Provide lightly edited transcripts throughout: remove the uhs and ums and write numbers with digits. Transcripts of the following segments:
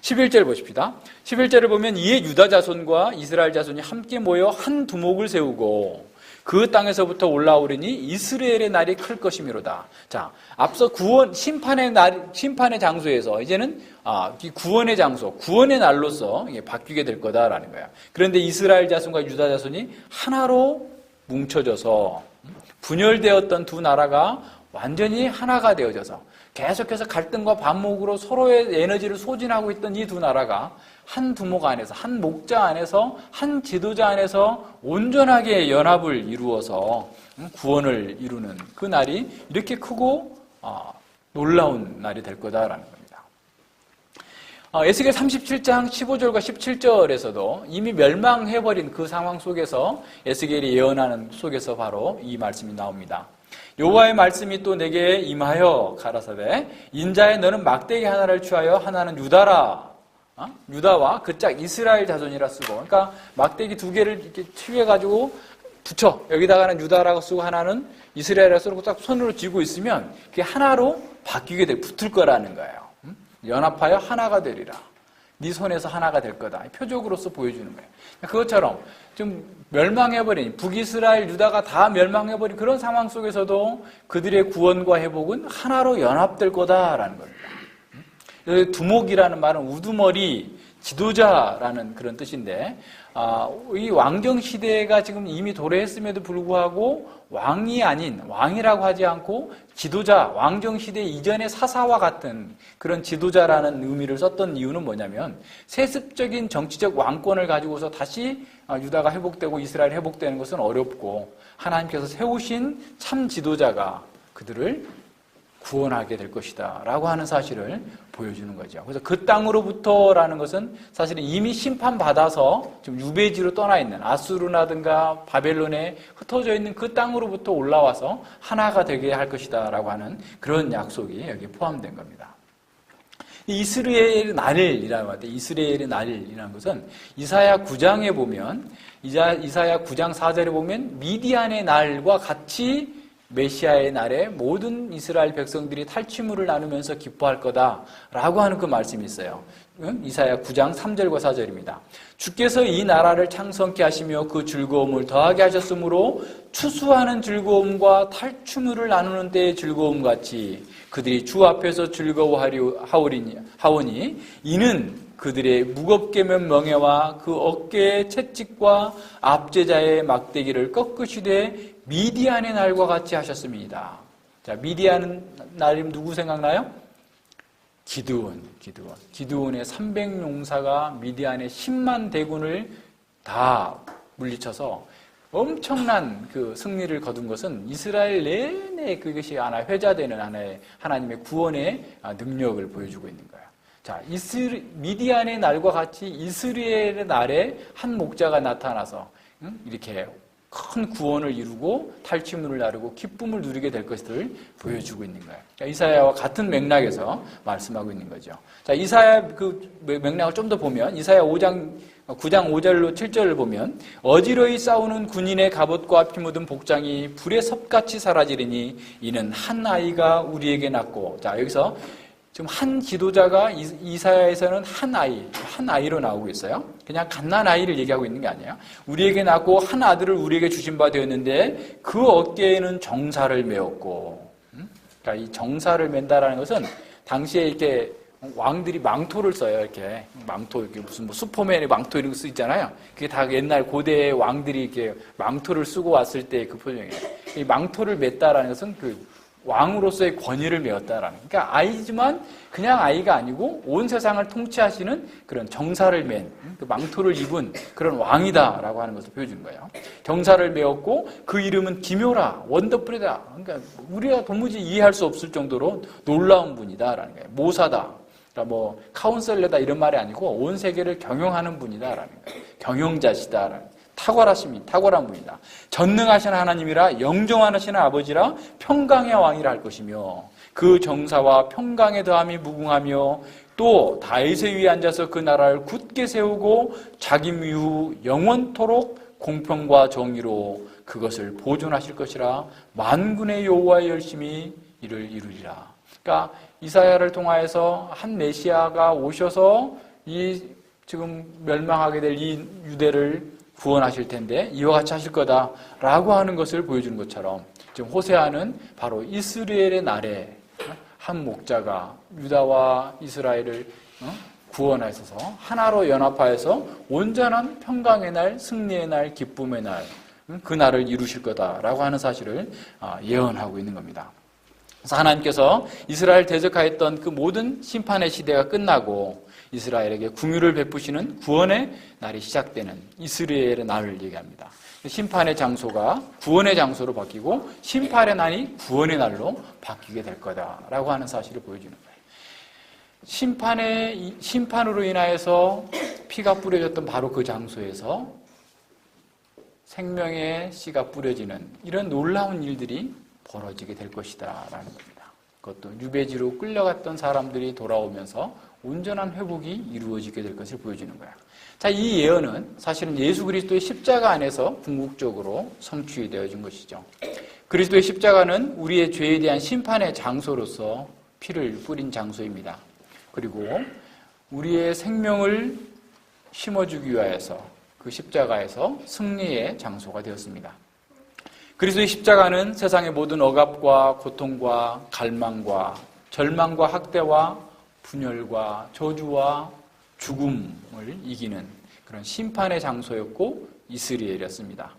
11절 보십시다. 11절을 보면 이에 유다 자손과 이스라엘 자손이 함께 모여 한 두목을 세우고 그 땅에서부터 올라오리니 이스라엘의 날이 클 것이미로다. 자, 앞서 구원 심판의 장소에서 이제는 구원의 장소, 구원의 날로서 바뀌게 될 거다라는 거야. 그런데 이스라엘 자손과 유다 자손이 하나로 뭉쳐져서 분열되었던 두 나라가 완전히 하나가 되어져서 계속해서 갈등과 반목으로 서로의 에너지를 소진하고 있던 이 두 나라가 한 두목 안에서, 한 목자 안에서, 한 지도자 안에서 온전하게 연합을 이루어서 구원을 이루는 그 날이 이렇게 크고 놀라운 날이 될 거다라는 겁니다. 에스겔 37장 15절과 17절에서도 이미 멸망해버린 그 상황 속에서 에스겔이 예언하는 속에서 바로 이 말씀이 나옵니다. 여호와의 말씀이 또 내게 임하여 가라사대 인자에 너는 막대기 하나를 취하여 하나는 유다라 유다와 그 짝 이스라엘 자손이라 쓰고, 그러니까 막대기 두 개를 이렇게 취해가지고 붙여 여기다가는 유다라고 쓰고 하나는 이스라엘이라고 쓰고 딱 손으로 쥐고 있으면 그게 하나로 바뀌게 붙을 거라는 거예요. 연합하여 하나가 되리라. 네 손에서 하나가 될 거다. 표적으로서 보여주는 거예요. 그것처럼 좀 멸망해버린 북이스라엘 유다가 다 멸망해버린 그런 상황 속에서도 그들의 구원과 회복은 하나로 연합될 거다라는 겁니다. 두목이라는 말은 우두머리, 지도자라는 그런 뜻인데, 이 왕정 시대가 지금 이미 도래했음에도 불구하고 왕이 아닌, 왕이라고 하지 않고 지도자, 왕정 시대 이전의 사사와 같은 그런 지도자라는 의미를 썼던 이유는 뭐냐면 세습적인 정치적 왕권을 가지고서 다시 유다가 회복되고 이스라엘이 회복되는 것은 어렵고 하나님께서 세우신 참 지도자가 그들을 구원하게 될 것이다 라고 하는 사실을 보여주는 거죠. 그래서 그 땅으로부터라는 것은 사실은 이미 심판받아서 좀 유배지로 떠나 있는 아수르라든가 바벨론에 흩어져 있는 그 땅으로부터 올라와서 하나가 되게 할 것이다 라고 하는 그런 약속이 여기에 포함된 겁니다. 이스라엘의 날이라고 할 때 이스라엘의 날이라는 것은 이사야 9장에 보면 이사야 9장 4절에 보면 미디안의 날과 같이 메시아의 날에 모든 이스라엘 백성들이 탈취물을 나누면서 기뻐할 거다라고 하는 그 말씀이 있어요. 이사야 9장 3절과 4절입니다. 주께서 이 나라를 창성케 하시며 그 즐거움을 더하게 하셨으므로 추수하는 즐거움과 탈취물을 나누는 때의 즐거움 같이 그들이 주 앞에서 즐거워하오니 이는 그들의 무겁게 맨 멍에와 그 어깨의 채찍과 압제자의 막대기를 꺾으시되 미디안의 날과 같이 하셨습니다. 자, 미디안 날이면 누구 생각나요? 기드온의 300용사가 미디안의 10만 대군을 다 물리쳐서 엄청난 그 승리를 거둔 것은 이스라엘 내내 그것이 하나 회자되는 하나의 하나님의 구원의 능력을 보여주고 있는 거예요. 자, 미디안의 날과 같이 이스라엘의 날에 한 목자가 나타나서 이렇게 큰 구원을 이루고 탈취물을 나르고 기쁨을 누리게 될 것을 보여주고 있는 거예요. 그러니까 이사야와 같은 맥락에서 말씀하고 있는 거죠. 자, 이사야 그 맥락을 좀 더 보면 이사야 9장 5절로 7절을 보면 어지러이 싸우는 군인의 갑옷과 피 묻은 복장이 불의 섭같이 사라지리니 이는 한 아이가 우리에게 낳고, 자, 여기서 지금 한 지도자가 이사야에서는 한 아이로 나오고 있어요. 그냥 갓난 아이를 얘기하고 있는 게 아니에요. 우리에게 낳고 한 아들을 우리에게 주신 바 되었는데 그 어깨에는 정사를 메었고, 그러니까 이 정사를 맨다라는 것은 당시에 이렇게 왕들이 망토를 써요. 이렇게 망토, 이렇게 무슨 뭐 슈퍼맨의 망토 이런 거 쓰잖아요. 그게 다 옛날 고대 왕들이 이렇게 망토를 쓰고 왔을 때 그 표정이에요. 이 망토를 맸다라는 것은 그 왕으로서의 권위를 메었다라는. 그러니까 아이지만 그냥 아이가 아니고 온 세상을 통치하시는 그런 정사를 맨, 그 망토를 입은 그런 왕이다라고 하는 것을 보여주는 거예요. 정사를 메었고 그 이름은 기묘라, 원더풀이다. 그러니까 우리가 도무지 이해할 수 없을 정도로 놀라운 분이다라는 거예요. 모사다. 그러니까 뭐 카운셀러다 이런 말이 아니고 온 세계를 경영하는 분이다라는 거예요. 경영자시다라는. 탁월한 분이다. 전능하신 하나님이라 영종하시는 아버지라 평강의 왕이라 할 것이며 그 정사와 평강의 더함이 무궁하며 또 다윗의 위에 앉아서 그 나라를 굳게 세우고 자기 이후 영원토록 공평과 정의로 그것을 보존하실 것이라 만군의 여호와의 열심히 이를 이루리라. 그러니까 이사야를 통하여서 한 메시아가 오셔서 이 지금 멸망하게 될 이 유대를 구원하실 텐데 이와 같이 하실 거다라고 하는 것을 보여주는 것처럼 지금 호세아는 바로 이스라엘의 날에 한 목자가 유다와 이스라엘을 구원하셔서 하나로 연합하여서 온전한 평강의 날, 승리의 날, 기쁨의 날, 그 날을 이루실 거다라고 하는 사실을 예언하고 있는 겁니다. 그래서 하나님께서 이스라엘 대적하였던 그 모든 심판의 시대가 끝나고 이스라엘에게 긍휼을 베푸시는 구원의 날이 시작되는 이스라엘의 날을 얘기합니다. 심판의 장소가 구원의 장소로 바뀌고 심판의 날이 구원의 날로 바뀌게 될 거다라고 하는 사실을 보여주는 거예요. 심판으로 인하여서 피가 뿌려졌던 바로 그 장소에서 생명의 씨가 뿌려지는 이런 놀라운 일들이 벌어지게 될 것이다라는 겁니다. 그것도 유배지로 끌려갔던 사람들이 돌아오면서 온전한 회복이 이루어지게 될 것을 보여주는 거야. 자, 이 예언은 사실은 예수 그리스도의 십자가 안에서 궁극적으로 성취되어진 것이죠. 그리스도의 십자가는 우리의 죄에 대한 심판의 장소로서 피를 뿌린 장소입니다. 그리고 우리의 생명을 심어주기 위하여서 그 십자가에서 승리의 장소가 되었습니다. 그리스도의 십자가는 세상의 모든 억압과 고통과 갈망과 절망과 학대와 분열과 저주와 죽음을 이기는 그런 심판의 장소였고 이스라엘이었습니다.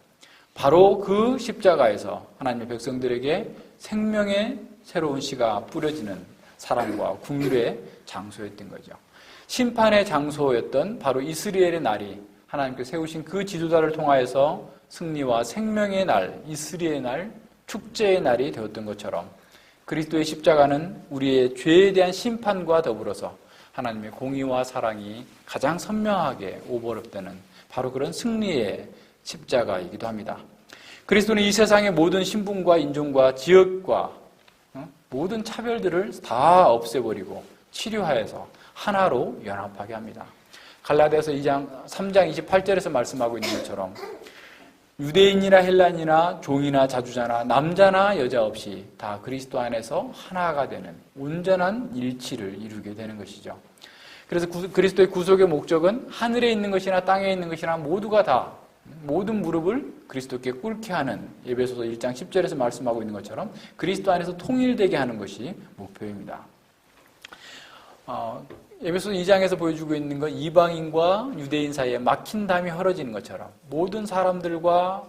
바로 그 십자가에서 하나님의 백성들에게 생명의 새로운 씨가 뿌려지는 사랑과 긍휼의 장소였던 거죠. 심판의 장소였던 바로 이스라엘의 날이 하나님께서 세우신 그 지도자를 통하여서 승리와 생명의 날, 이스라엘의 날, 축제의 날이 되었던 것처럼 그리스도의 십자가는 우리의 죄에 대한 심판과 더불어서 하나님의 공의와 사랑이 가장 선명하게 오버랩되는 바로 그런 승리의 십자가이기도 합니다. 그리스도는 이 세상의 모든 신분과 인종과 지역과 모든 차별들을 다 없애버리고 치료하여서 하나로 연합하게 합니다. 갈라디아서 3장 28절에서 말씀하고 있는 것처럼 유대인이나 헬란이나 종이나 자주자나 남자나 여자 없이 다 그리스도 안에서 하나가 되는 온전한 일치를 이루게 되는 것이죠. 그래서 그리스도의 구속의 목적은 하늘에 있는 것이나 땅에 있는 것이나 모두가 다 모든 무릎을 그리스도께 꿇게 하는 에베소서 1장 10절에서 말씀하고 있는 것처럼 그리스도 안에서 통일되게 하는 것이 목표입니다. 에베소서 2장에서 보여주고 있는 건 이방인과 유대인 사이에 막힌 담이 헐어지는 것처럼 모든 사람들과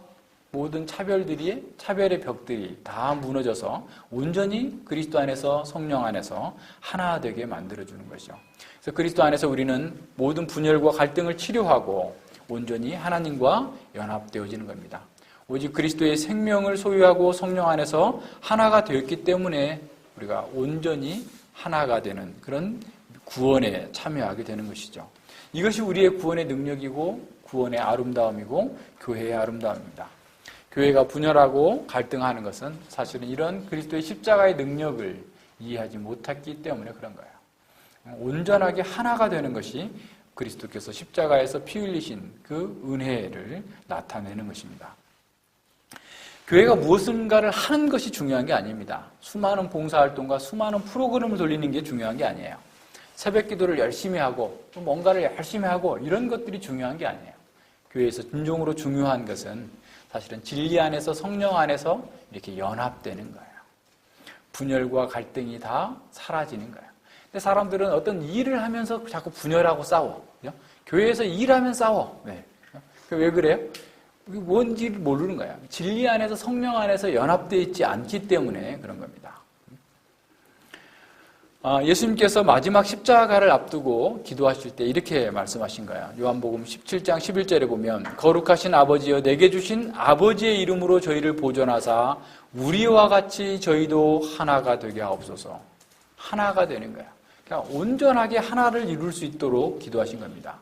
모든 차별의 벽들이 다 무너져서 온전히 그리스도 안에서 성령 안에서 하나 되게 만들어주는 것이죠. 그래서 그리스도 안에서 우리는 모든 분열과 갈등을 치료하고 온전히 하나님과 연합되어지는 겁니다. 오직 그리스도의 생명을 소유하고 성령 안에서 하나가 되었기 때문에 우리가 온전히 하나가 되는 그런 구원에 참여하게 되는 것이죠. 이것이 우리의 구원의 능력이고 구원의 아름다움이고 교회의 아름다움입니다. 교회가 분열하고 갈등하는 것은 사실은 이런 그리스도의 십자가의 능력을 이해하지 못했기 때문에 그런 거예요. 온전하게 하나가 되는 것이 그리스도께서 십자가에서 피 흘리신 그 은혜를 나타내는 것입니다. 교회가 무엇인가를 하는 것이 중요한 게 아닙니다. 수많은 봉사활동과 수많은 프로그램을 돌리는 게 중요한 게 아니에요. 새벽 기도를 열심히 하고 또 뭔가를 열심히 하고 이런 것들이 중요한 게 아니에요. 교회에서 진정으로 중요한 것은 사실은 진리 안에서 성령 안에서 이렇게 연합되는 거예요. 분열과 갈등이 다 사라지는 거예요. 근데 사람들은 어떤 일을 하면서 자꾸 분열하고 싸워. 그죠? 교회에서 일하면 싸워. 네. 왜 그래요? 뭔지 모르는 거예요. 진리 안에서 성령 안에서 연합되어 있지 않기 때문에 그런 겁니다. 예수님께서 마지막 십자가를 앞두고 기도하실 때 이렇게 말씀하신 거예요. 요한복음 17장 11절에 보면 거룩하신 아버지여 내게 주신 아버지의 이름으로 저희를 보존하사 우리와 같이 저희도 하나가 되게 하옵소서. 하나가 되는 거예요. 그러니까 온전하게 하나를 이룰 수 있도록 기도하신 겁니다.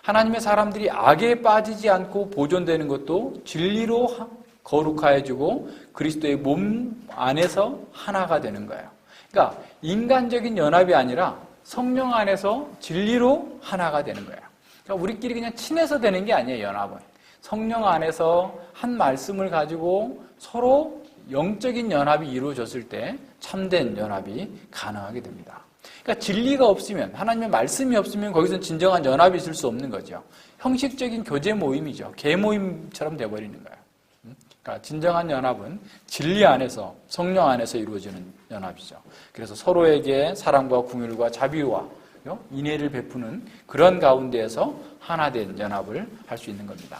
하나님의 사람들이 악에 빠지지 않고 보존되는 것도 진리로 거룩하여지고 그리스도의 몸 안에서 하나가 되는 거예요. 그러니까 인간적인 연합이 아니라 성령 안에서 진리로 하나가 되는 거예요. 그러니까 우리끼리 그냥 친해서 되는 게 아니에요, 연합은. 성령 안에서 한 말씀을 가지고 서로 영적인 연합이 이루어졌을 때 참된 연합이 가능하게 됩니다. 그러니까 진리가 없으면, 하나님의 말씀이 없으면 거기서 진정한 연합이 있을 수 없는 거죠. 형식적인 교제 모임이죠. 개 모임처럼 돼버리는 거예요. 그러니까 진정한 연합은 진리 안에서, 성령 안에서 이루어지는 연합이죠. 그래서 서로에게 사랑과 긍휼과 자비와 인애를 베푸는 그런 가운데에서 하나된 연합을 할 수 있는 겁니다.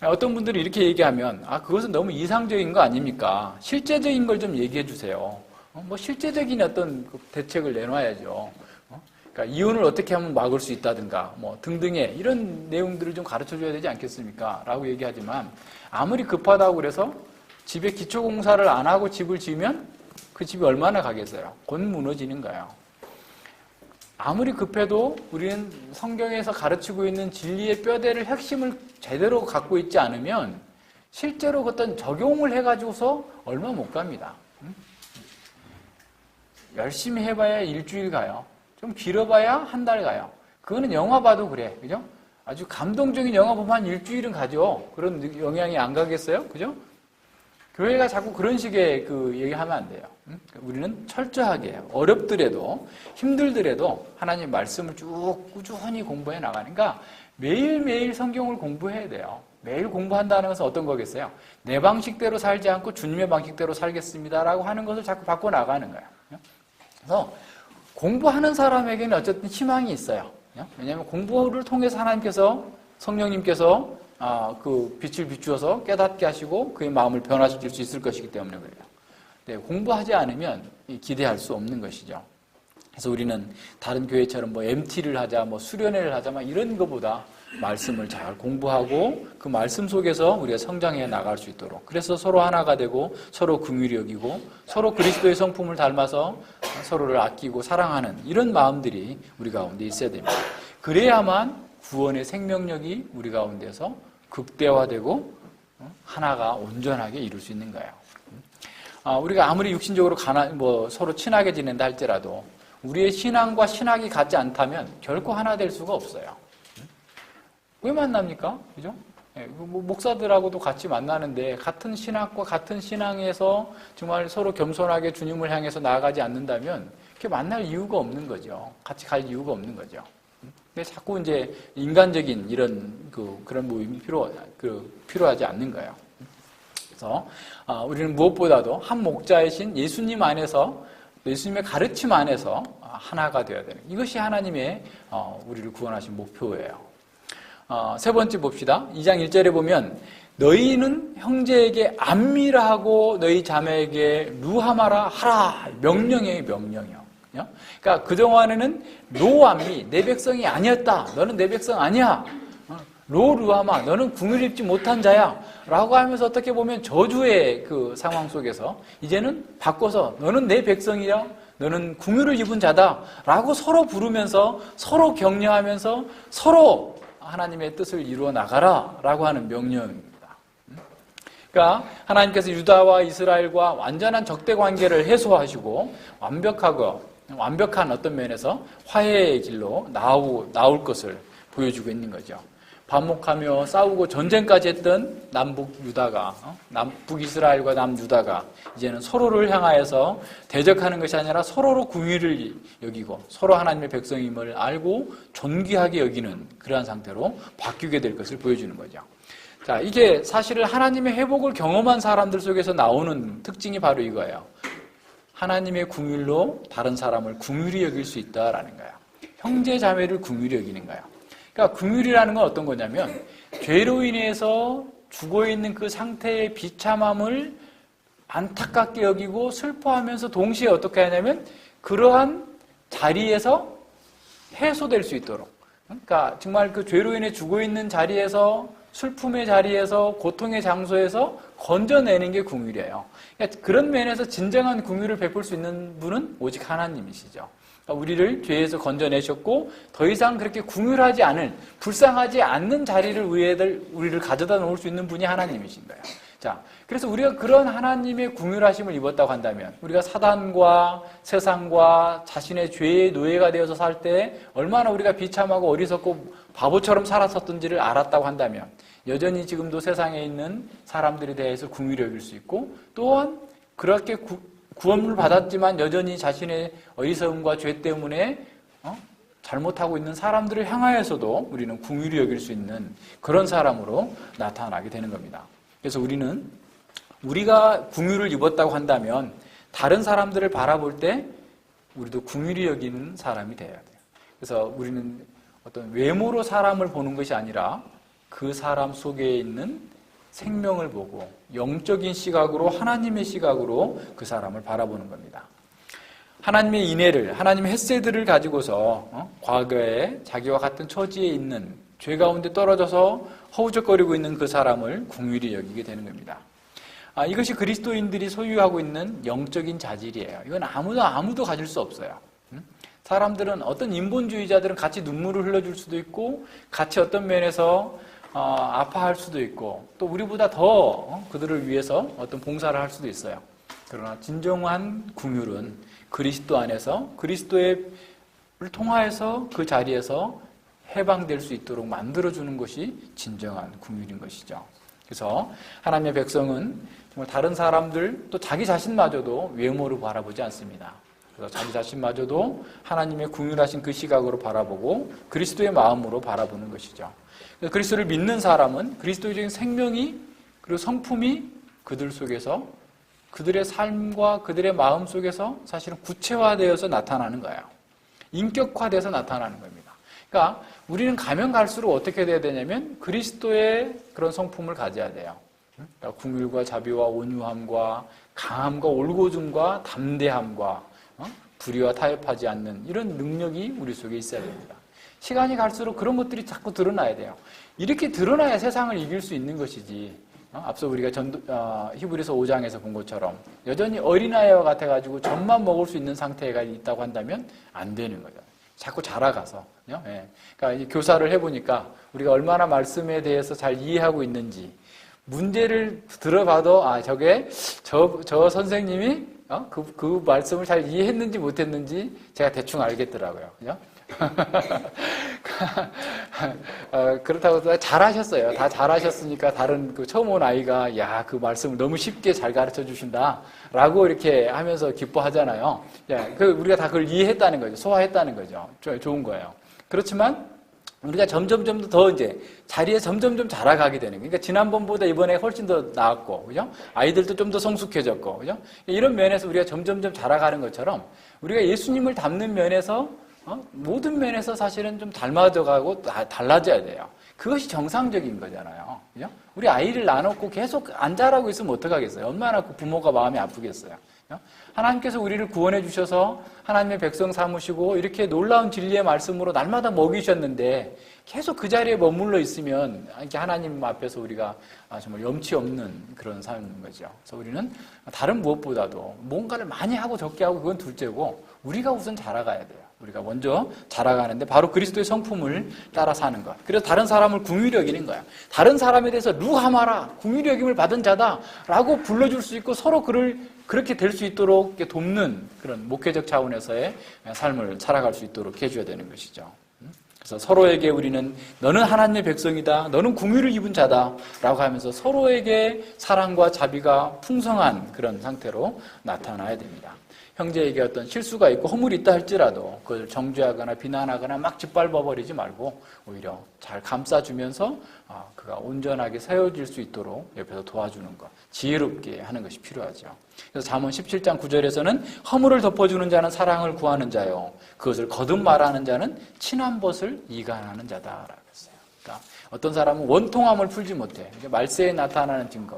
어떤 분들이 이렇게 얘기하면 그것은 너무 이상적인 거 아닙니까? 실제적인 걸 좀 얘기해 주세요. 뭐 실제적인 어떤 대책을 내놔야죠. 그러니까 이혼을 어떻게 하면 막을 수 있다든가 뭐 등등의 이런 내용들을 좀 가르쳐 줘야 되지 않겠습니까? 라고 얘기하지만 아무리 급하다고 그래서 집에 기초공사를 안 하고 집을 지으면 그 집이 얼마나 가겠어요? 곧 무너지는 거예요. 아무리 급해도 우리는 성경에서 가르치고 있는 진리의 뼈대를 핵심을 제대로 갖고 있지 않으면 실제로 어떤 적용을 해가지고서 얼마 못 갑니다. 열심히 해봐야 일주일 가요. 좀 길어봐야 한 달 가요. 그거는 영화 봐도 그래. 그죠? 아주 감동적인 영화 보면 한 일주일은 가죠. 그런 영향이 안 가겠어요? 그죠? 교회가 자꾸 그런 식의 얘기하면 안 돼요. 우리는 철저하게 어렵더라도 힘들더라도 하나님 말씀을 쭉 꾸준히 공부해 나가니까 매일매일 성경을 공부해야 돼요. 매일 공부한다는 것은 어떤 거겠어요? 내 방식대로 살지 않고 주님의 방식대로 살겠습니다라고 하는 것을 자꾸 바꿔 나가는 거예요. 그래서 공부하는 사람에게는 어쨌든 희망이 있어요. 왜냐하면 공부를 통해서 하나님께서 성령님께서 그 빛을 비추어서 깨닫게 하시고 그의 마음을 변화시킬 수 있을 것이기 때문에 그래요. 네, 공부하지 않으면 기대할 수 없는 것이죠. 그래서 우리는 다른 교회처럼 뭐 MT를 하자, 뭐 수련회를 하자, 막 이런 것보다 말씀을 잘 공부하고 그 말씀 속에서 우리가 성장해 나갈 수 있도록 그래서 서로 하나가 되고 서로 긍휼히 여기고 서로 그리스도의 성품을 닮아서 서로를 아끼고 사랑하는 이런 마음들이 우리 가운데 있어야 됩니다. 그래야만 구원의 생명력이 우리 가운데서 극대화되고 하나가 온전하게 이룰 수 있는 거예요. 우리가 아무리 육신적으로 서로 친하게 지낸다 할지라도 우리의 신앙과 신학이 같지 않다면 결코 하나 될 수가 없어요. 왜 만납니까? 그죠? 목사들하고도 같이 만나는데 같은 신학과 같은 신앙에서 정말 서로 겸손하게 주님을 향해서 나아가지 않는다면 이렇게 만날 이유가 없는 거죠. 같이 갈 이유가 없는 거죠. 근데 자꾸 이제 인간적인 이런 그런 모임이 필요하지 않는 거예요. 그래서 우리는 무엇보다도 한 목자이신 예수님 안에서 예수님의 가르침 안에서 하나가 되어야 되는 이것이 하나님의 우리를 구원하신 목표예요. 세 번째 봅시다. 2장 1절에 보면 너희는 형제에게 안미라하고 너희 자매에게 루하마라 하라 명령이에요. 명령이요. 그러니까 그동안에는 노안미 내 백성이 아니었다. 너는 내 백성 아니야. 로루하마 너는 긍휼 입지 못한 자야. 라고 하면서 어떻게 보면 저주의 그 상황 속에서 이제는 바꿔서 너는 내 백성이야. 너는 긍휼을 입은 자다. 라고 서로 부르면서 서로 격려하면서 서로 하나님의 뜻을 이루어 나가라 라고 하는 명령입니다. 그러니까 하나님께서 유다와 이스라엘과 완전한 적대 관계를 해소하시고 완벽한 어떤 면에서 화해의 길로 나올 것을 보여주고 있는 거죠. 반목하며 싸우고 전쟁까지 했던 남북 유다가 남북 이스라엘과 남유다가 이제는 서로를 향하여서 대적하는 것이 아니라 서로로 긍휼을 여기고 서로 하나님의 백성임을 알고 존귀하게 여기는 그러한 상태로 바뀌게 될 것을 보여주는 거죠. 자, 이게 사실은 하나님의 회복을 경험한 사람들 속에서 나오는 특징이 바로 이거예요. 하나님의 긍휼로 다른 사람을 긍휼히 여길 수 있다라는 거예요. 형제 자매를 긍휼히 여기는 거예요. 그러니까 긍휼이라는 건 어떤 거냐면 죄로 인해서 죽어있는 그 상태의 비참함을 안타깝게 여기고 슬퍼하면서 동시에 어떻게 하냐면 그러한 자리에서 해소될 수 있도록 그러니까 정말 그 죄로 인해 죽어있는 자리에서 슬픔의 자리에서 고통의 장소에서 건져내는 게 긍휼이에요. 그러니까 그런 면에서 진정한 긍휼을 베풀 수 있는 분은 오직 하나님이시죠. 우리를 죄에서 건져내셨고 더 이상 그렇게 긍휼하지 않을 불쌍하지 않는 자리를 우리를 가져다 놓을 수 있는 분이 하나님이신 거예요. 자, 그래서 우리가 그런 하나님의 긍휼하심을 입었다고 한다면 우리가 사단과 세상과 자신의 죄의 노예가 되어서 살 때 얼마나 우리가 비참하고 어리석고 바보처럼 살았었던지를 알았다고 한다면 여전히 지금도 세상에 있는 사람들에 대해서 긍휼히 여길 수 있고 또한 그렇게 구원을 받았지만 여전히 자신의 어리석음과 죄 때문에 잘못하고 있는 사람들을 향하여서도 우리는 긍휼히 여길 수 있는 그런 사람으로 나타나게 되는 겁니다. 그래서 우리가 긍휼을 입었다고 한다면 다른 사람들을 바라볼 때 우리도 긍휼히 여기는 사람이 되어야 돼요. 그래서 우리는 어떤 외모로 사람을 보는 것이 아니라 그 사람 속에 있는 생명을 보고 영적인 시각으로, 하나님의 시각으로 그 사람을 바라보는 겁니다. 하나님의 인애를, 하나님의 헷세들을 가지고서 과거에 자기와 같은 처지에 있는 죄 가운데 떨어져서 허우적거리고 있는 그 사람을 긍휼히 여기게 되는 겁니다. 이것이 그리스도인들이 소유하고 있는 영적인 자질이에요. 이건 아무도 가질 수 없어요. 사람들은, 어떤 인본주의자들은 같이 눈물을 흘려줄 수도 있고 같이 어떤 면에서 아파할 수도 있고 또 우리보다 더 그들을 위해서 어떤 봉사를 할 수도 있어요. 그러나 진정한 긍휼은 그리스도 안에서 그리스도를 통하여서 그 자리에서 해방될 수 있도록 만들어주는 것이 진정한 긍휼인 것이죠. 그래서 하나님의 백성은 정말 다른 사람들 또 자기 자신마저도 외모로 바라보지 않습니다. 그래서 자기 자신마저도 하나님의 긍휼하신 그 시각으로 바라보고 그리스도의 마음으로 바라보는 것이죠. 그리스도를 믿는 사람은 그리스도적인 생명이 그리고 성품이 그들 속에서 그들의 삶과 그들의 마음 속에서 사실은 구체화되어서 나타나는 거예요. 인격화돼서 나타나는 겁니다. 그러니까 우리는 가면 갈수록 어떻게 돼야 되냐면 그리스도의 그런 성품을 가져야 돼요. 그러니까 긍휼과 자비와 온유함과 강함과 올고줌과 담대함과 불의와 타협하지 않는 이런 능력이 우리 속에 있어야 됩니다. 시간이 갈수록 그런 것들이 자꾸 드러나야 돼요. 이렇게 드러나야 세상을 이길 수 있는 것이지. 앞서 우리가 히브리서 5장에서 본 것처럼 여전히 어린아이와 같아가지고 젖만 먹을 수 있는 상태가 있다고 한다면 안 되는 거죠. 자꾸 자라가서. 그러니까 이제 교사를 해보니까 우리가 얼마나 말씀에 대해서 잘 이해하고 있는지 문제를 들어봐도 저 선생님이 그 말씀을 잘 이해했는지 못했는지 제가 대충 알겠더라고요. 그죠? 그렇다고 잘하셨어요. 다 잘하셨으니까 다른 처음 온 아이가 그 말씀을 너무 쉽게 잘 가르쳐 주신다 라고 이렇게 하면서 기뻐하잖아요. 우리가 다 그걸 이해했다는 거죠. 소화했다는 거죠. 좋은 거예요. 그렇지만 우리가 점점 더 이제 자리에 점점 자라가게 되는 거예요. 그러니까 지난번보다 이번에 훨씬 더 나았고, 그죠? 아이들도 좀 더 성숙해졌고, 그죠? 이런 면에서 우리가 점점 자라가는 것처럼 우리가 예수님을 닮는 면에서 모든 면에서 사실은 좀 닮아져가고 달라져야 돼요. 그것이 정상적인 거잖아요. 그죠? 우리 아이를 낳아놓고 계속 안 자라고 있으면 어떡하겠어요? 얼마나 그 부모가 마음이 아프겠어요. 그죠? 하나님께서 우리를 구원해 주셔서 하나님의 백성 삼으시고 이렇게 놀라운 진리의 말씀으로 날마다 먹이셨는데 계속 그 자리에 머물러 있으면 이렇게 하나님 앞에서 우리가 정말 염치 없는 그런 삶인 거죠. 그래서 우리는 다른 무엇보다도 뭔가를 많이 하고 적게 하고 그건 둘째고 우리가 우선 자라가야 돼요. 우리가 먼저 자라가는데 바로 그리스도의 성품을 따라 사는 것. 그래서 다른 사람을 긍휼히 여기는 거야. 다른 사람에 대해서 루하마라 긍휼히 여김을 받은 자다라고 불러줄 수 있고 서로 그렇게 될 수 있도록 돕는 그런 목회적 차원에서의 삶을 살아갈 수 있도록 해줘야 되는 것이죠. 그래서 서로에게 우리는 너는 하나님의 백성이다. 너는 긍휼을 입은 자다라고 하면서 서로에게 사랑과 자비가 풍성한 그런 상태로 나타나야 됩니다. 형제에게 어떤 실수가 있고 허물이 있다 할지라도 그걸 정죄하거나 비난하거나 막 짓밟아버리지 말고 오히려 잘 감싸주면서 그가 온전하게 세워질 수 있도록 옆에서 도와주는 것, 지혜롭게 하는 것이 필요하죠. 그래서 잠언 17장 9절에서는 허물을 덮어주는 자는 사랑을 구하는 자요 그것을 거듭 말하는 자는 친한 벗을 이간하는 자다라고 했어요. 그러니까 어떤 사람은 원통함을 풀지 못해. 말세에 나타나는 증거.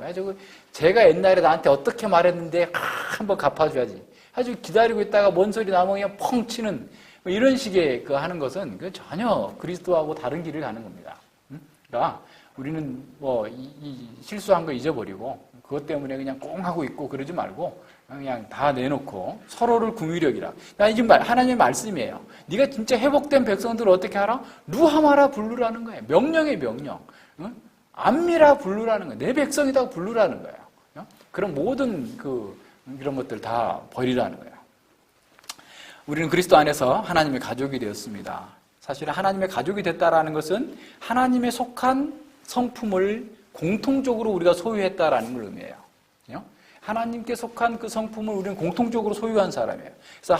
제가 옛날에 나한테 어떻게 말했는데 한번 갚아줘야지. 아주 기다리고 있다가 뭔 소리 나면 그냥 펑 치는 이런 식의 하는 것은 전혀 그리스도하고 다른 길을 가는 겁니다. 그러니까 우리는 이 실수한 거 잊어버리고 그것 때문에 그냥 꽁 하고 있고 그러지 말고 그냥 다 내놓고 서로를 긍휼히 여기라. 그러니까 지금 하나님의 말씀이에요. 네가 진짜 회복된 백성들을 어떻게 하라? 루하마라 부르라는 거예요. 명령의 명령. 암미라 부르라는 거예요. 내 백성이라고 부르라는 거예요. 그런 모든 이런 것들 다 버리라는 거예요. 우리는 그리스도 안에서 하나님의 가족이 되었습니다. 사실 하나님의 가족이 됐다라는 것은 하나님의 속한 성품을 공통적으로 우리가 소유했다라는 걸 의미해요. 하나님께 속한 그 성품을 우리는 공통적으로 소유한 사람이에요. 그래서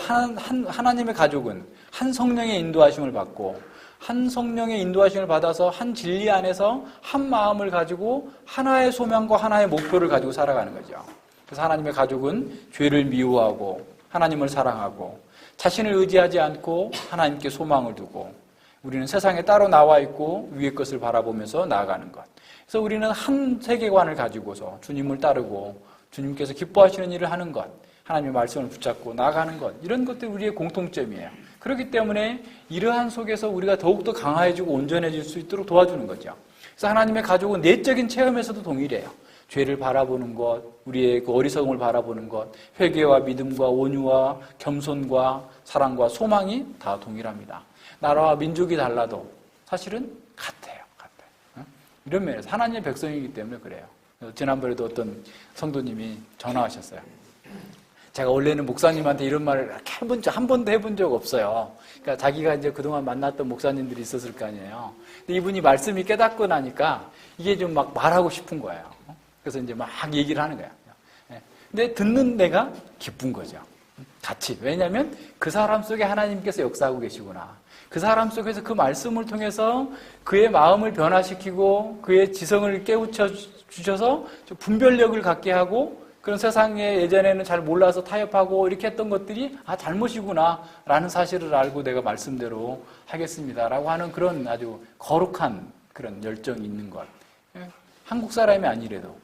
하나님의 가족은 한 성령의 인도하심을 받고 한 성령의 인도하심을 받아서 한 진리 안에서 한 마음을 가지고 하나의 소명과 하나의 목표를 가지고 살아가는 거죠. 그래서 하나님의 가족은 죄를 미워하고 하나님을 사랑하고 자신을 의지하지 않고 하나님께 소망을 두고 우리는 세상에 따로 나와 있고 위의 것을 바라보면서 나아가는 것. 그래서 우리는 한 세계관을 가지고서 주님을 따르고 주님께서 기뻐하시는 일을 하는 것, 하나님의 말씀을 붙잡고 나아가는 것, 이런 것들이 우리의 공통점이에요. 그렇기 때문에 이러한 속에서 우리가 더욱더 강화해지고 온전해질 수 있도록 도와주는 거죠. 그래서 하나님의 가족은 내적인 체험에서도 동일해요. 죄를 바라보는 것, 우리의 그 어리석음을 바라보는 것, 회개와 믿음과 온유와 겸손과 사랑과 소망이 다 동일합니다. 나라와 민족이 달라도 사실은 같아요. 이런 면에서 하나님의 백성이기 때문에 그래요. 지난번에도 어떤 성도님이 전화하셨어요. 제가 원래는 목사님한테 이런 말을 한 번도 해본 적 없어요. 그러니까 자기가 이제 그동안 만났던 목사님들이 있었을 거 아니에요. 근데 이분이 말씀이 깨닫고 나니까 이게 좀 막 말하고 싶은 거예요. 그래서 이제 막 얘기를 하는 거예요. 근데 듣는 내가 기쁜 거죠. 같이. 왜냐하면 그 사람 속에 하나님께서 역사하고 계시구나. 그 사람 속에서 그 말씀을 통해서 그의 마음을 변화시키고 그의 지성을 깨우쳐 주셔서 분별력을 갖게 하고 그런 세상에 예전에는 잘 몰라서 타협하고 이렇게 했던 것들이 잘못이구나 라는 사실을 알고 내가 말씀대로 하겠습니다 라고 하는 그런 아주 거룩한 그런 열정이 있는 것. 한국 사람이 아니래도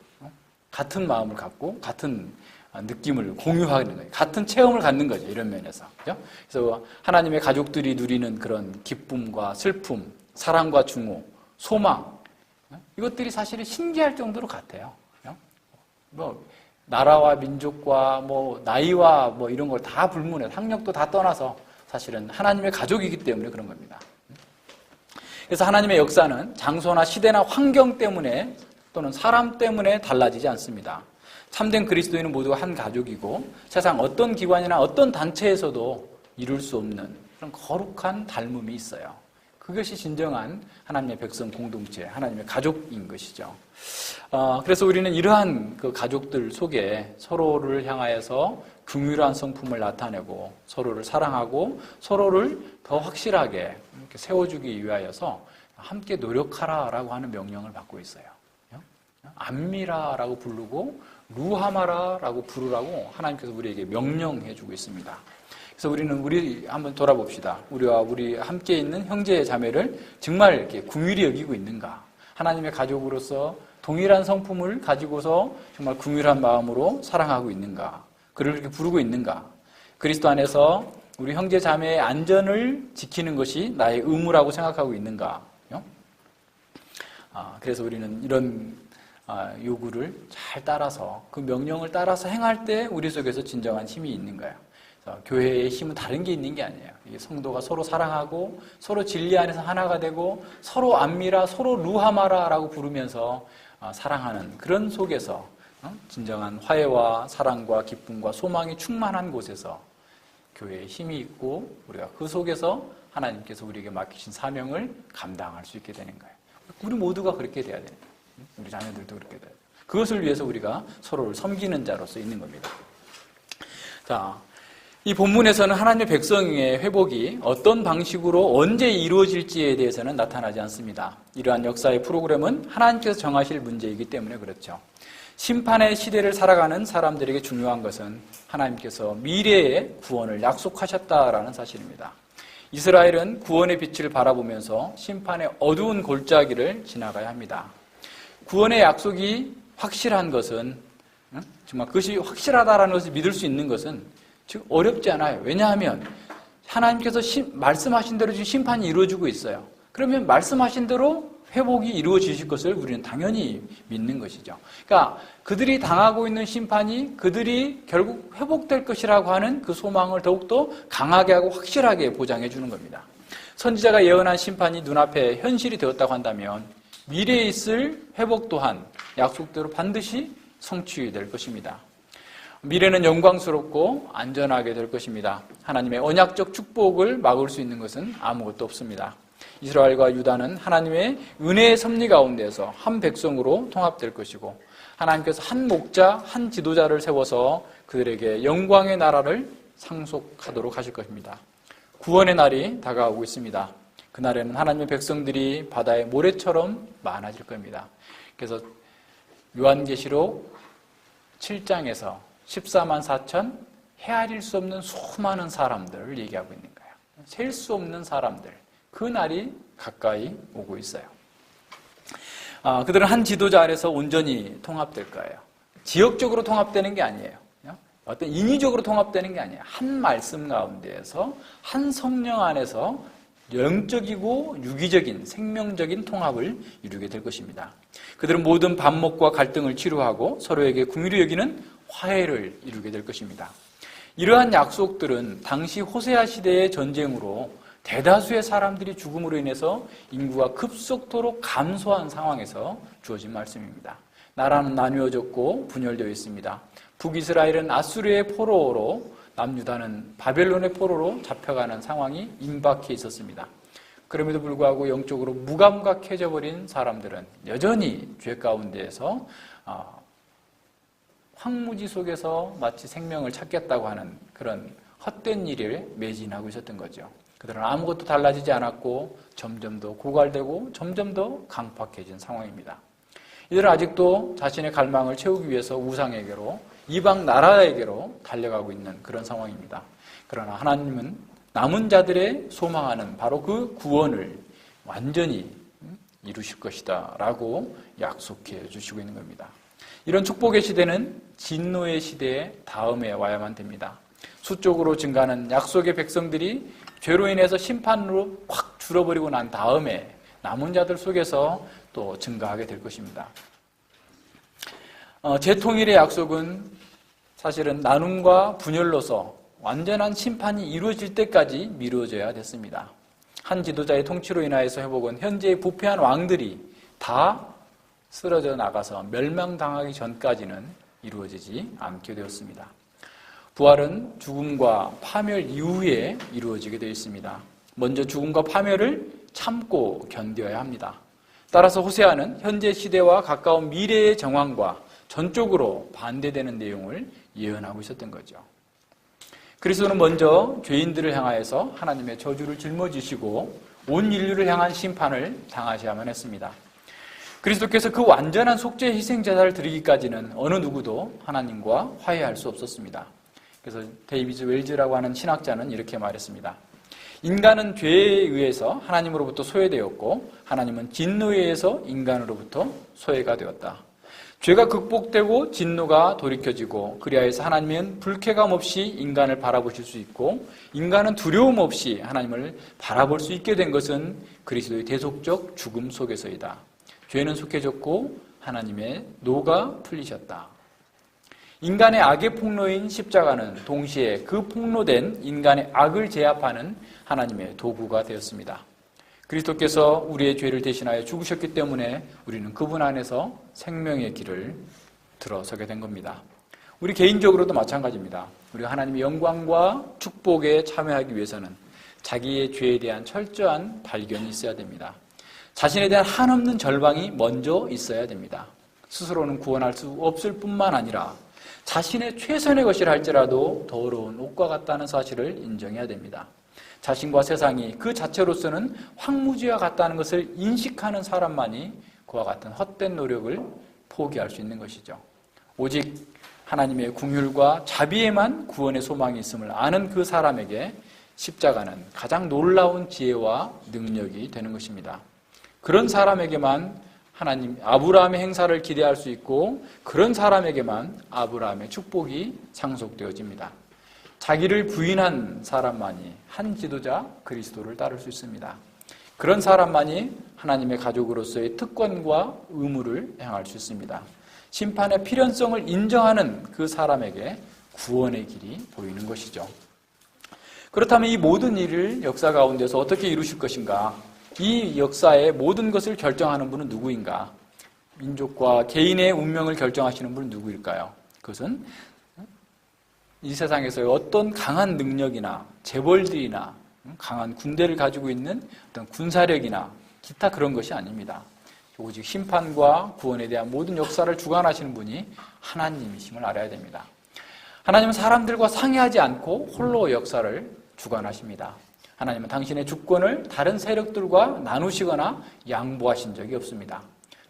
같은 마음을 갖고 같은 느낌을 공유하는 거예요. 같은 체험을 갖는 거죠. 이런 면에서. 그죠? 그래서 하나님의 가족들이 누리는 그런 기쁨과 슬픔, 사랑과 중호, 소망 이것들이 사실은 신기할 정도로 같아요. 그죠? 뭐 나라와 민족과 뭐 나이와 뭐 이런 걸 다 불문해 학력도 다 떠나서 사실은 하나님의 가족이기 때문에 그런 겁니다. 그래서 하나님의 역사는 장소나 시대나 환경 때문에 또는 사람 때문에 달라지지 않습니다. 참된 그리스도인은 모두가 한 가족이고 세상 어떤 기관이나 어떤 단체에서도 이룰 수 없는 그런 거룩한 닮음이 있어요. 그것이 진정한 하나님의 백성 공동체, 하나님의 가족인 것이죠. 그래서 우리는 이러한 그 가족들 속에 서로를 향하여서 긍휼한 성품을 나타내고 서로를 사랑하고 서로를 더 확실하게 이렇게 세워주기 위하여서 함께 노력하라라고 하는 명령을 받고 있어요. 안미라라고 부르고 루하마라라고 부르라고 하나님께서 우리에게 명령해주고 있습니다. 그래서 우리 한번 돌아봅시다. 우리와 우리 함께 있는 형제 자매를 정말 이렇게 긍휼히 여기고 있는가? 하나님의 가족으로서 동일한 성품을 가지고서 정말 긍휼한 마음으로 사랑하고 있는가? 그를 이렇게 부르고 있는가? 그리스도 안에서 우리 형제 자매의 안전을 지키는 것이 나의 의무라고 생각하고 있는가? 그래서 우리는 이런 요구를 잘 따라서 그 명령을 따라서 행할 때 우리 속에서 진정한 힘이 있는 거예요. 교회의 힘은 다른 게 있는 게 아니에요. 이게 성도가 서로 사랑하고 서로 진리 안에서 하나가 되고 서로 안미라 서로 루하마라라고 부르면서 사랑하는 그런 속에서 진정한 화해와 사랑과 기쁨과 소망이 충만한 곳에서 교회의 힘이 있고 우리가 그 속에서 하나님께서 우리에게 맡기신 사명을 감당할 수 있게 되는 거예요. 우리 모두가 그렇게 돼야 되는 거예요. 우리 자녀들도 그렇게 돼요. 그것을 위해서 우리가 서로를 섬기는 자로서 있는 겁니다. 자, 이 본문에서는 하나님의 백성의 회복이 어떤 방식으로 언제 이루어질지에 대해서는 나타나지 않습니다. 이러한 역사의 프로그램은 하나님께서 정하실 문제이기 때문에 그렇죠. 심판의 시대를 살아가는 사람들에게 중요한 것은 하나님께서 미래의 구원을 약속하셨다라는 사실입니다. 이스라엘은 구원의 빛을 바라보면서 심판의 어두운 골짜기를 지나가야 합니다. 구원의 약속이 확실한 것은 정말 그것이 확실하다라는 것을 믿을 수 있는 것은 즉 어렵지 않아요. 왜냐하면 하나님께서 말씀하신 대로 지금 심판이 이루어지고 있어요. 그러면 말씀하신 대로 회복이 이루어지실 것을 우리는 당연히 믿는 것이죠. 그러니까 그들이 당하고 있는 심판이 그들이 결국 회복될 것이라고 하는 그 소망을 더욱더 강하게 하고 확실하게 보장해 주는 겁니다. 선지자가 예언한 심판이 눈앞에 현실이 되었다고 한다면 미래에 있을 회복 또한 약속대로 반드시 성취될 것입니다. 미래는 영광스럽고 안전하게 될 것입니다. 하나님의 언약적 축복을 막을 수 있는 것은 아무것도 없습니다. 이스라엘과 유다는 하나님의 은혜의 섭리 가운데서 한 백성으로 통합될 것이고 하나님께서 한 목자, 한 지도자를 세워서 그들에게 영광의 나라를 상속하도록 하실 것입니다. 구원의 날이 다가오고 있습니다. 그날에는 하나님의 백성들이 바다의 모래처럼 많아질 겁니다. 그래서 요한계시록 7장에서 14만 4천 헤아릴 수 없는 수많은 사람들을 얘기하고 있는 거예요. 셀 수 없는 사람들. 그 날이 가까이 오고 있어요. 그들은 한 지도자 아래서 온전히 통합될 거예요. 지역적으로 통합되는 게 아니에요. 어떤 인위적으로 통합되는 게 아니에요. 한 말씀 가운데에서 한 성령 안에서 영적이고 유기적인 생명적인 통합을 이루게 될 것입니다. 그들은 모든 반목과 갈등을 치료하고 서로에게 긍휼히 여기는 화해를 이루게 될 것입니다. 이러한 약속들은 당시 호세아 시대의 전쟁으로 대다수의 사람들이 죽음으로 인해서 인구가 급속도로 감소한 상황에서 주어진 말씀입니다. 나라는 나뉘어졌고 분열되어 있습니다. 북이스라엘은 아수르의 포로로, 남유다는 바벨론의 포로로 잡혀가는 상황이 임박해 있었습니다. 그럼에도 불구하고 영적으로 무감각해져 버린 사람들은 여전히 죄 가운데에서 황무지 속에서 마치 생명을 찾겠다고 하는 그런 헛된 일을 매진하고 있었던 거죠. 그들은 아무것도 달라지지 않았고 점점 더 고갈되고 점점 더 강팍해진 상황입니다. 이들은 아직도 자신의 갈망을 채우기 위해서 우상에게로, 이방 나라에게로 달려가고 있는 그런 상황입니다. 그러나 하나님은 남은 자들의 소망하는 바로 그 구원을 완전히 이루실 것이다 라고 약속해 주시고 있는 겁니다. 이런 축복의 시대는 진노의 시대의 다음에 와야만 됩니다. 수적으로 증가하는 약속의 백성들이 죄로 인해서 심판으로 확 줄어버리고 난 다음에 남은 자들 속에서 또 증가하게 될 것입니다. 재통일의 약속은 사실은 나눔과 분열로서 완전한 심판이 이루어질 때까지 미뤄져야 됐습니다. 한 지도자의 통치로 인하여서 회복은 현재의 부패한 왕들이 다 쓰러져 나가서 멸망당하기 전까지는 이루어지지 않게 되었습니다. 부활은 죽음과 파멸 이후에 이루어지게 되어 있습니다. 먼저 죽음과 파멸을 참고 견뎌야 합니다. 따라서 호세아는 현재 시대와 가까운 미래의 정황과 전적으로 반대되는 내용을 예언하고 있었던 거죠. 그리스도는 먼저 죄인들을 향하여서 하나님의 저주를 짊어지시고 온 인류를 향한 심판을 당하셔야만 했습니다. 그리스도께서 그 완전한 속죄 희생제사를 드리기까지는 어느 누구도 하나님과 화해할 수 없었습니다. 그래서 데이비드 웰즈라고 하는 신학자는 이렇게 말했습니다. 인간은 죄에 의해서 하나님으로부터 소외되었고 하나님은 진노에 의해서 인간으로부터 소외가 되었다. 죄가 극복되고 진노가 돌이켜지고 그리하여서 하나님은 불쾌감 없이 인간을 바라보실 수 있고 인간은 두려움 없이 하나님을 바라볼 수 있게 된 것은 그리스도의 대속적 죽음 속에서이다. 죄는 속해졌고 하나님의 노가 풀리셨다. 인간의 악의 폭로인 십자가는 동시에 그 폭로된 인간의 악을 제압하는 하나님의 도구가 되었습니다. 그리스도께서 우리의 죄를 대신하여 죽으셨기 때문에 우리는 그분 안에서 생명의 길을 들어서게 된 겁니다. 우리 개인적으로도 마찬가지입니다. 우리가 하나님의 영광과 축복에 참여하기 위해서는 자기의 죄에 대한 철저한 발견이 있어야 됩니다. 자신에 대한 한없는 절망이 먼저 있어야 됩니다. 스스로는 구원할 수 없을 뿐만 아니라 자신의 최선의 것이라 할지라도 더러운 옷과 같다는 사실을 인정해야 됩니다. 자신과 세상이 그 자체로서는 황무지와 같다는 것을 인식하는 사람만이 그와 같은 헛된 노력을 포기할 수 있는 것이죠. 오직 하나님의 긍휼과 자비에만 구원의 소망이 있음을 아는 그 사람에게 십자가는 가장 놀라운 지혜와 능력이 되는 것입니다. 그런 사람에게만 하나님 아브라함의 행사를 기대할 수 있고 그런 사람에게만 아브라함의 축복이 상속되어집니다. 자기를 부인한 사람만이 한 지도자 그리스도를 따를 수 있습니다. 그런 사람만이 하나님의 가족으로서의 특권과 의무를 행할 수 있습니다. 심판의 필연성을 인정하는 그 사람에게 구원의 길이 보이는 것이죠. 그렇다면 이 모든 일을 역사 가운데서 어떻게 이루실 것인가? 이 역사의 모든 것을 결정하는 분은 누구인가? 민족과 개인의 운명을 결정하시는 분은 누구일까요? 그것은 이 세상에서의 어떤 강한 능력이나 재벌들이나 강한 군대를 가지고 있는 어떤 군사력이나 기타 그런 것이 아닙니다. 오직 심판과 구원에 대한 모든 역사를 주관하시는 분이 하나님이심을 알아야 됩니다. 하나님은 사람들과 상의하지 않고 홀로 역사를 주관하십니다. 하나님은 당신의 주권을 다른 세력들과 나누시거나 양보하신 적이 없습니다.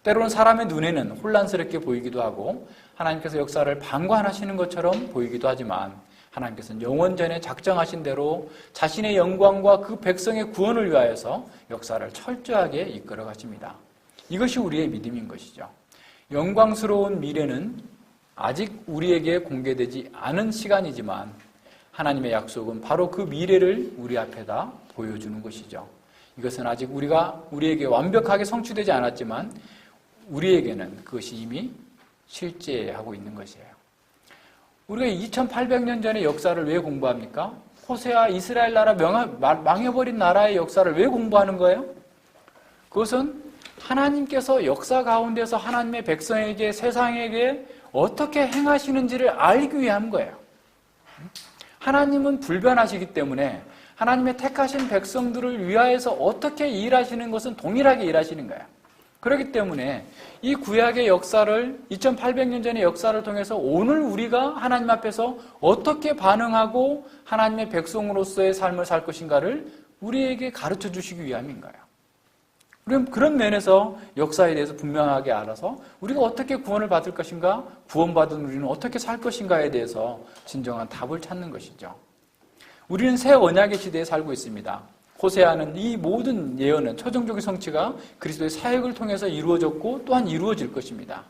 때로는 사람의 눈에는 혼란스럽게 보이기도 하고 하나님께서 역사를 방관하시는 것처럼 보이기도 하지만 하나님께서는 영원전에 작정하신 대로 자신의 영광과 그 백성의 구원을 위하여서 역사를 철저하게 이끌어 가십니다. 이것이 우리의 믿음인 것이죠. 영광스러운 미래는 아직 우리에게 공개되지 않은 시간이지만 하나님의 약속은 바로 그 미래를 우리 앞에다 보여주는 것이죠. 이것은 아직 우리에게 완벽하게 성취되지 않았지만 우리에게는 그것이 이미 실제하고 있는 것이에요. 우리가 2800년 전의 역사를 왜 공부합니까? 호세아 이스라엘 나라 망해버린 나라의 역사를 왜 공부하는 거예요? 그것은 하나님께서 역사 가운데서 하나님의 백성에게 세상에게 어떻게 행하시는지를 알기 위한 거예요. 하나님은 불변하시기 때문에 하나님의 택하신 백성들을 위하여서 어떻게 일하시는 것은 동일하게 일하시는 거예요. 그렇기 때문에 이 구약의 역사를 2800년 전의 역사를 통해서 오늘 우리가 하나님 앞에서 어떻게 반응하고 하나님의 백성으로서의 삶을 살 것인가를 우리에게 가르쳐 주시기 위함인 거예요. 그런 면에서 역사에 대해서 분명하게 알아서 우리가 어떻게 구원을 받을 것인가, 구원받은 우리는 어떻게 살 것인가에 대해서 진정한 답을 찾는 것이죠. 우리는 새 언약의 시대에 살고 있습니다. 호세아는 이 모든 예언은 최종적인 성취가 그리스도의 사역을 통해서 이루어졌고 또한 이루어질 것입니다.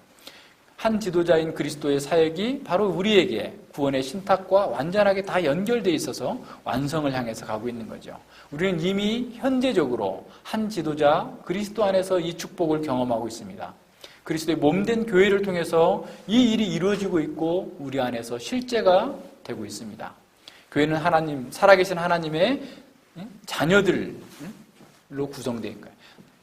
한 지도자인 그리스도의 사역이 바로 우리에게 구원의 신탁과 완전하게 다 연결되어 있어서 완성을 향해서 가고 있는 거죠. 우리는 이미 현재적으로 한 지도자 그리스도 안에서 이 축복을 경험하고 있습니다. 그리스도의 몸된 교회를 통해서 이 일이 이루어지고 있고 우리 안에서 실제가 되고 있습니다. 교회는 살아계신 하나님의 자녀들로 구성되어 있는 거예요.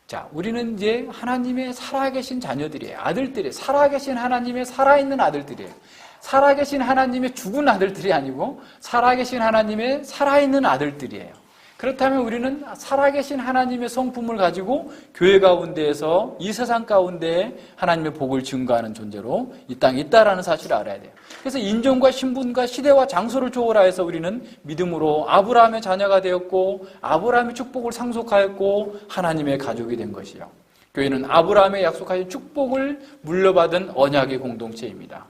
자, 우리는 이제 하나님의 살아계신 자녀들이에요. 아들들이에요. 살아계신 하나님의 살아있는 아들들이에요. 살아계신 하나님의 죽은 아들들이 아니고 살아계신 하나님의 살아있는 아들들이에요. 그렇다면 우리는 살아계신 하나님의 성품을 가지고 교회 가운데에서 이 세상 가운데 하나님의 복을 증거하는 존재로 이 땅에 있다라는 사실을 알아야 돼요. 그래서 인종과 신분과 시대와 장소를 초월하여서 우리는 믿음으로 아브라함의 자녀가 되었고 아브라함의 축복을 상속하였고 하나님의 가족이 된 것이요. 교회는 아브라함의 약속하신 축복을 물려받은 언약의 공동체입니다.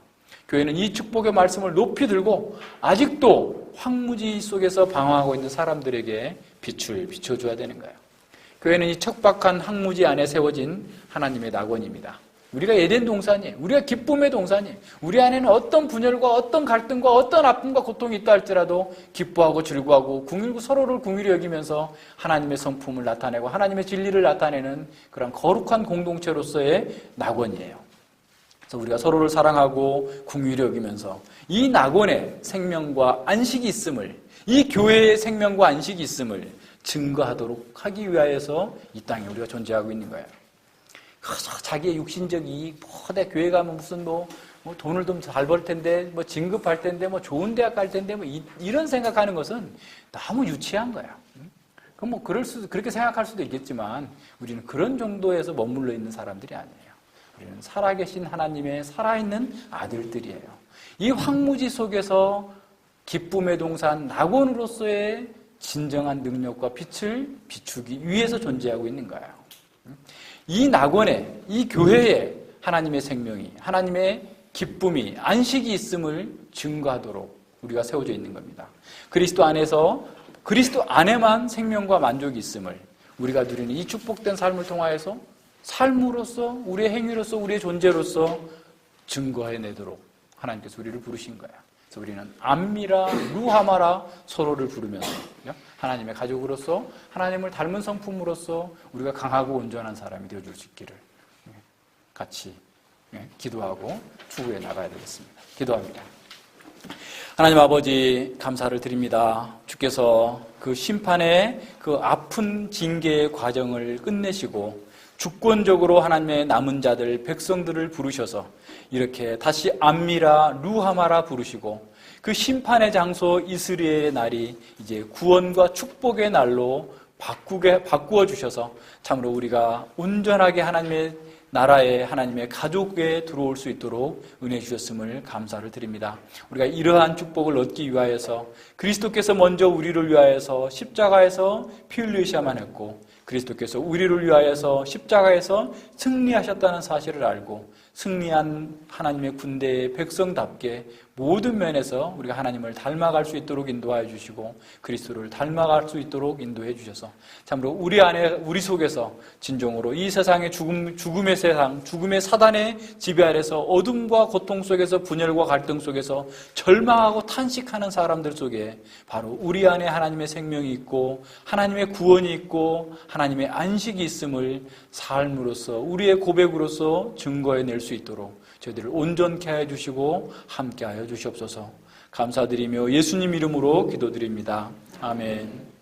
교회는 이 축복의 말씀을 높이 들고 아직도 황무지 속에서 방황하고 있는 사람들에게 빛을 비춰줘야 되는 거예요. 교회는 이 척박한 황무지 안에 세워진 하나님의 낙원입니다. 우리가 에덴 동산이에요. 우리가 기쁨의 동산이에요. 우리 안에는 어떤 분열과 어떤 갈등과 어떤 아픔과 고통이 있다 할지라도 기뻐하고 즐거워하고 서로를 긍휼히 여기면서 하나님의 성품을 나타내고 하나님의 진리를 나타내는 그런 거룩한 공동체로서의 낙원이에요. 그래서 우리가 서로를 사랑하고 긍휼히 여기면서 이 낙원에 생명과 안식이 있음을, 이 교회의 생명과 안식이 있음을 증거하도록 하기 위하여서 이 땅에 우리가 존재하고 있는 거예요. 자기의 육신적 이익, 내 교회 가면 무슨 돈을 좀 잘 벌 텐데, 진급할 텐데, 좋은 대학 갈 텐데, 이런 생각하는 것은 너무 유치한 거야. 그럼 그렇게 생각할 수도 있겠지만, 우리는 그런 정도에서 머물러 있는 사람들이 아니에요. 우리는 살아계신 하나님의 살아있는 아들들이에요. 이 황무지 속에서 기쁨의 동산 낙원으로서의 진정한 능력과 빛을 비추기 위해서 존재하고 있는 거예요. 이 낙원에, 이 교회에 하나님의 생명이, 하나님의 기쁨이, 안식이 있음을 증거하도록 우리가 세워져 있는 겁니다. 그리스도 안에만 생명과 만족이 있음을 우리가 누리는 이 축복된 삶을 통하여서 삶으로서, 우리의 행위로서, 우리의 존재로서 증거해내도록 하나님께서 우리를 부르신 거예요. 그래서 우리는 암미라, 루하마라 서로를 부르면서 하나님의 가족으로서, 하나님을 닮은 성품으로서 우리가 강하고 온전한 사람이 되어줄 수 있기를 같이 기도하고 추구해 나가야 되겠습니다. 기도합니다. 하나님 아버지 감사를 드립니다. 주께서 그 심판의 그 아픈 징계의 과정을 끝내시고 주권적으로 하나님의 남은 자들, 백성들을 부르셔서 이렇게 다시 암미라, 루하마라 부르시고 그 심판의 장소 이스라엘의 날이 이제 구원과 축복의 날로 바꾸어 주셔서 참으로 우리가 온전하게 하나님의 나라에 하나님의 가족에 들어올 수 있도록 은혜 주셨음을 감사를 드립니다. 우리가 이러한 축복을 얻기 위하여서 그리스도께서 먼저 우리를 위하여서 십자가에서 피 흘리셔야만 했고 그리스도께서 우리를 위하여서 십자가에서 승리하셨다는 사실을 알고 승리한 하나님의 군대의 백성답게 모든 면에서 우리가 하나님을 닮아갈 수 있도록 인도하여 주시고 그리스도를 닮아갈 수 있도록 인도해 주셔서 참으로 우리 안에 우리 속에서 진정으로 이 세상의 죽음의 세상, 죽음의 사단의 지배 아래서 어둠과 고통 속에서 분열과 갈등 속에서 절망하고 탄식하는 사람들 속에 바로 우리 안에 하나님의 생명이 있고 하나님의 구원이 있고 하나님의 안식이 있음을 삶으로서 우리의 고백으로서 증거해낼 수 있도록 저희들을 온전케 하여 주시고 함께 하여 주시옵소서. 감사드리며 예수님 이름으로 기도드립니다. 아멘.